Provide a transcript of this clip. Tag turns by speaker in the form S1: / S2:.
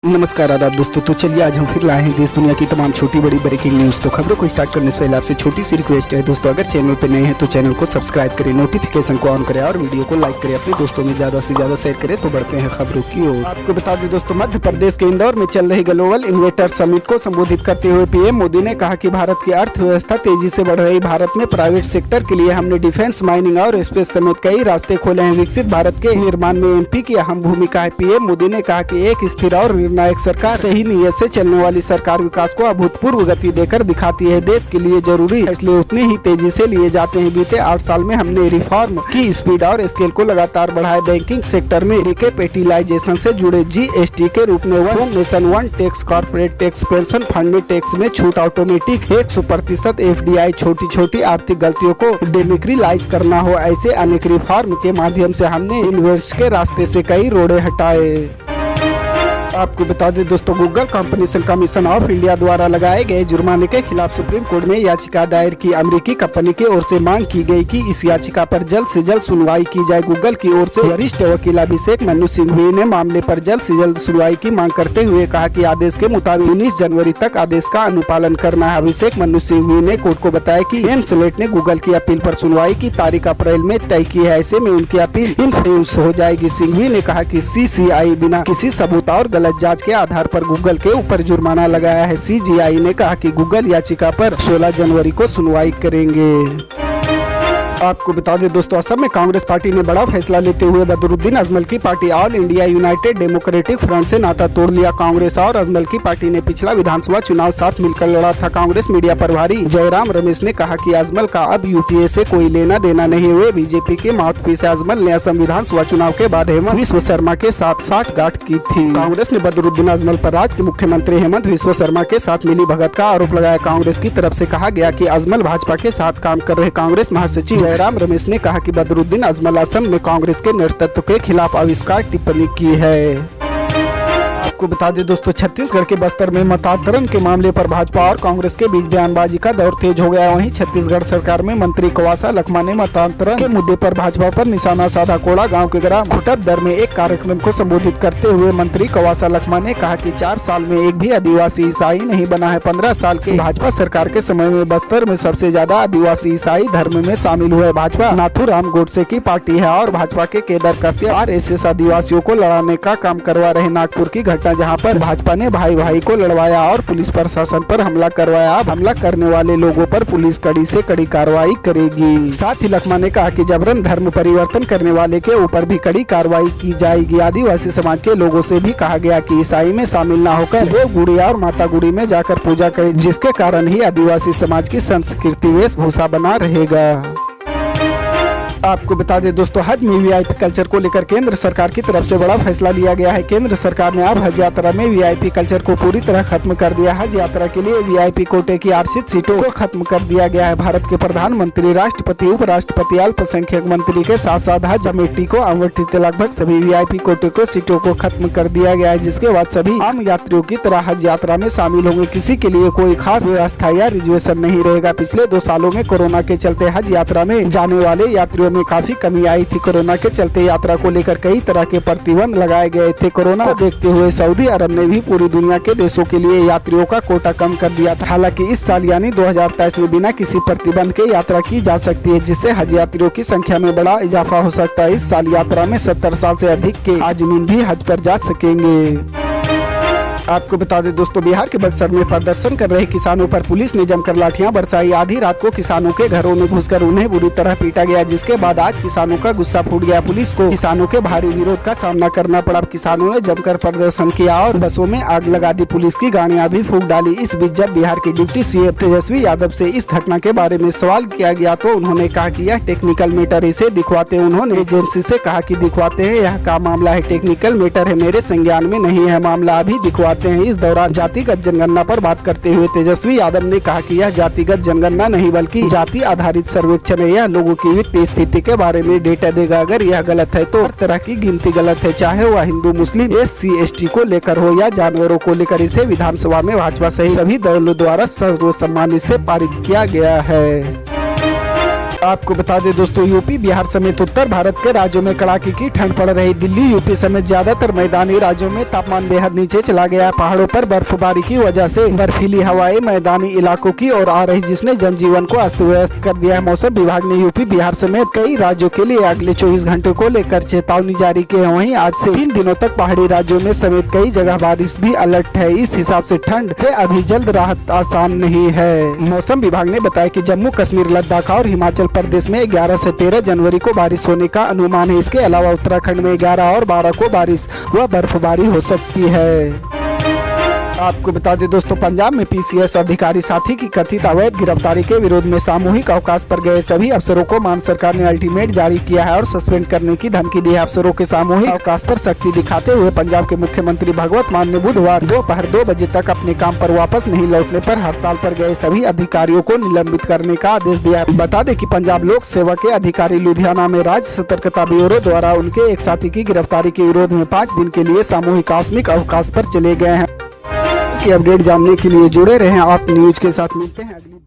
S1: नमस्कार आदाब दोस्तों। तो चलिए आज हम फिर लाए हैं देश दुनिया की तमाम छोटी बड़ी ब्रेकिंग न्यूज़। तो खबरों को स्टार्ट करने से पहले आपसे छोटी सी रिक्वेस्ट है दोस्तों, अगर चैनल पर नए हैं तो चैनल को सब्सक्राइब करें, नोटिफिकेशन को ऑन करें और वीडियो को लाइक करें, अपने दोस्तों में ज़्यादा से ज़्यादा शेयर करें। तो बढ़ते हैं खबरों की ओर। आपको बता दें दोस्तों, मध्य प्रदेश के इंदौर में चल रही ग्लोबल इन्वेस्टर समिट को संबोधित करते हुए पीएम मोदी ने कहा कि भारत की अर्थव्यवस्था तेजी से बढ़ रही भारत में प्राइवेट सेक्टर के लिए हमने डिफेंस, माइनिंग और स्पेस समेत कई रास्ते खोले हैं। विकसित भारत के निर्माण में एमपी की अहम भूमिका है। पीएम मोदी ने कहा कि एक स्थिर और निर्णायक सरकार सही नीयत से चलने वाली सरकार विकास को अभूतपूर्व गति देकर दिखाती है। देश के लिए जरूरी फैसले उतने ही तेजी से लिए जाते हैं। बीते 8 साल में हमने रिफॉर्म की स्पीड और स्केल को लगातार बढ़ाया। बैंकिंग सेक्टर में रिकैपिटलाइजेशन से जुड़े जीएसटी के रूप में one nation one tax, corporate tax, pension fund में टैक्स में छूट, ऑटोमेटिक 100% एफडीआई, छोटी छोटी आर्थिक गलतियों को डेमोक्रेटाइज करना हो, ऐसे अनेक रिफॉर्म के माध्यम से हमने इन्वेस्ट के रास्ते से कई रोड़े हटाए। आपको बता दें दोस्तों, Google competition commission of India द्वारा लगाए गए जुर्माने के खिलाफ सुप्रीम कोर्ट में याचिका दायर की। अमेरिकी कंपनी की ओर से मांग की गई कि इस याचिका पर जल्द से जल्द सुनवाई की जाए। गूगल की ओर से वरिष्ठ वकील अभिषेक मनु सिंघवी ने मामले पर जल्द से जल्द सुनवाई की मांग करते हुए कहा कि आदेश के मुताबिक 19 जनवरी तक आदेश का अनुपालन करना है। अभिषेक मनु सिंघवी ने कोर्ट को बताया कि एमसीलेट ने गूगल की अपील पर सुनवाई की तारीख अप्रैल में तय की है। ऐसे में उनकी अपील इनफ्लुएंस हो जाएगी। सिंघवी ने कहा कि सीसीआई बिना किसी सबूत और गलत जांच के आधार पर गूगल के ऊपर जुर्माना लगाया है। सीजीआई ने कहा कि गूगल याचिका पर 16 जनवरी को सुनवाई करेंगे। आपको बता दें दोस्तों, असम में कांग्रेस पार्टी ने बड़ा फैसला लेते हुए बदरुद्दीन अजमल की party all India United democratic front से नाता तोड़ लिया। कांग्रेस और अजमल की पार्टी ने पिछला विधानसभा चुनाव साथ मिलकर लड़ा था। कांग्रेस मीडिया प्रभारी जयराम रमेश ने कहा कि अजमल का अब यूपीए से कोई लेना देना नहीं हुए। बीजेपी के माउथपीस अजमल ने असम विधानसभा चुनाव के बाद हेमंत विश्व शर्मा के साथ साठगांठ की थी। कांग्रेस ने बदरुद्दीन अजमल पर राज्य के मुख्यमंत्री हेमंत विश्व शर्मा के साथ मिली भगत का आरोप लगाया। कांग्रेस की तरफ से कहा गया कि अजमल भाजपा के साथ काम कर रहे। कांग्रेस महासचिव जयराम रमेश ने कहा कि बदरुद्दीन अजमल असम में कांग्रेस के नेतृत्व के खिलाफ आविष्कार टिप्पणी की है। आपको बता दें दोस्तों, छत्तीसगढ़ के बस्तर में मतांतरण के मामले पर भाजपा और कांग्रेस के बीच बयानबाजी का दौर तेज हो गया। वहीं छत्तीसगढ़ सरकार में मंत्री कवासा लखमा ने मतांतरण के मुद्दे पर भाजपा पर निशाना साधा। कोड़ा गांव के ग्राम घुटपदर में एक कार्यक्रम को संबोधित करते हुए मंत्री कवासा लखमा ने कहा कि 4 साल में एक भी आदिवासी ईसाई नहीं बना है। 15 साल के भाजपा सरकार के समय में बस्तर में सबसे ज्यादा आदिवासी ईसाई धर्म में शामिल हुए। भाजपा नाथूराम गोडसे की पार्टी है और भाजपा के केदार कश्यप आरएसएस आदिवासियों को लड़ाने का काम करवा रहे। नागपुर की घटना जहां पर भाजपा ने भाई भाई को लड़वाया और पुलिस प्रशासन पर हमला करवाया। अब हमला करने वाले लोगों पर पुलिस कड़ी से कड़ी कार्रवाई करेगी। साथ ही लखमा ने कहा कि जबरन धर्म परिवर्तन करने वाले के ऊपर भी कड़ी कार्रवाई की जाएगी। आदिवासी समाज के लोगों से भी कहा गया कि ईसाई में शामिल न होकर देव गुड़ी और माता गुड़ी में जाकर पूजा करें, जिसके कारण ही आदिवासी समाज की संस्कृति वेशभूषा बना रहेगा। आपको बता दें दोस्तों, हज में वीआईपी कल्चर को लेकर केंद्र सरकार की तरफ से बड़ा फैसला लिया गया है। केंद्र सरकार ने अब हज यात्रा में वीआईपी कल्चर को पूरी तरह खत्म कर दिया। हज यात्रा के लिए वीआईपी कोटे की आरक्षित सीटों को खत्म कर दिया गया है। भारत के प्रधानमंत्री, राष्ट्रपति, उपराष्ट्रपति, अल्पसंख्यक मंत्री के साथ साथ हज कमेटी को आवंटित लगभग सभी वीआईपी कोटे को सीटों को खत्म कर दिया गया है, जिसके बाद सभी आम यात्रियों की तरह हज यात्रा में शामिल होंगे। किसी के लिए कोई खास व्यवस्था या रिजर्वेशन नहीं रहेगा। पिछले 2 सालों में कोरोना के चलते हज यात्रा में जाने वाले यात्रियों में काफी कमी आई थी। कोरोना के चलते यात्रा को लेकर कई तरह के प्रतिबंध लगाए गए थे। कोरोना को देखते हुए सऊदी अरब ने भी पूरी दुनिया के देशों के लिए यात्रियों का कोटा कम कर दिया था। हालांकि इस साल यानी 2023 में बिना किसी प्रतिबंध के यात्रा की जा सकती है, जिससे हज यात्रियों की संख्या में बड़ा इजाफा हो सकता है। इस साल यात्रा में 70 साल से अधिक के आजमीन भी हज पर जा सकेंगे। आपको बता दें दोस्तों, बिहार के बक्सर में प्रदर्शन कर रहे किसानों पर पुलिस ने जमकर लाठियां बरसाई। आधी रात को किसानों के घरों में घुसकर उन्हें बुरी तरह पीटा गया, जिसके बाद आज किसानों का गुस्सा फूट गया। पुलिस को किसानों के भारी विरोध का सामना करना पड़ा। किसानों ने जमकर प्रदर्शन किया और बसों में आग लगा दी। पुलिस की गाड़ियां भी फूंक डाली। इस बीच जब बिहार के डिप्टी सीएम तेजस्वी यादव से इस घटना के बारे में सवाल किया गया तो उन्होंने कहा कि यह टेक्निकल मैटर, इसे दिखवाते। उन्होंने एजेंसी से कहा कि दिखवाते हैं, यह क्या मामला है, टेक्निकल मैटर है, मेरे संज्ञान में नहीं है, मामला अभी दिखवाते हैं। इस दौरान जातिगत जनगणना पर बात करते हुए तेजस्वी यादव ने कहा कि यह जातिगत जनगणना नहीं बल्कि जाति आधारित सर्वेक्षण है। यह लोगों की वित्तीय स्थिति के बारे में डेटा देगा। अगर यह गलत है तो हर तरह की गिनती गलत है, चाहे वह हिंदू, मुस्लिम, SC ST को लेकर हो या जानवरों को लेकर। इसे विधानसभा में भाजपा सहित सभी दलों द्वारा सर्वसम्मति से पारित किया गया है। आपको बता दें दोस्तों, यूपी बिहार समेत उत्तर भारत के राज्यों में कड़ाके की ठंड पड़ रही। दिल्ली यूपी समेत ज्यादातर मैदानी राज्यों में तापमान बेहद नीचे चला गया। पहाड़ों पर बर्फबारी की वजह से बर्फीली हवाएं मैदानी इलाकों की ओर आ रही, जिसने जनजीवन को अस्त व्यस्त कर दिया है। मौसम विभाग ने यूपी बिहार समेत कई राज्यों के लिए अगले 24 घंटों को लेकर चेतावनी जारी की है। वहीं आज से 3 दिनों तक पहाड़ी राज्यों में समेत कई जगह बारिश भी अलर्ट है। इस हिसाब से ठंड से अभी जल्द राहत आसान नहीं है। मौसम विभाग ने बताया कि जम्मू कश्मीर, लद्दाख और हिमाचल प्रदेश में 11 से 13 जनवरी को बारिश होने का अनुमान है। इसके अलावा उत्तराखंड में 11 और 12 को बारिश व बर्फबारी हो सकती है। आपको बता दें दोस्तों, पंजाब में पीसीएस अधिकारी साथी की कथित अवैध गिरफ्तारी के विरोध में सामूहिक अवकाश पर गए सभी अफसरों को मान सरकार ने अल्टीमेट जारी किया है और सस्पेंड करने की धमकी दी है। अफसरों के सामूहिक अवकाश पर सख्ती दिखाते हुए पंजाब के मुख्यमंत्री भगवंत मान ने बुधवार दोपहर 2 बजे तक अपने काम पर वापस नहीं लौटने पर हड़ताल पर गए सभी अधिकारियों को निलंबित करने का आदेश दिया। बता दें कि पंजाब लोक सेवा के अधिकारी लुधियाना में राज्य सतर्कता ब्यूरो द्वारा उनके एक साथी की गिरफ्तारी के विरोध में 5 दिन के लिए सामूहिक आकस्मिक अवकाश पर चले गए हैं। की अपडेट जानने के लिए जुड़े रहें आप न्यूज के साथ। मिलते हैं अगली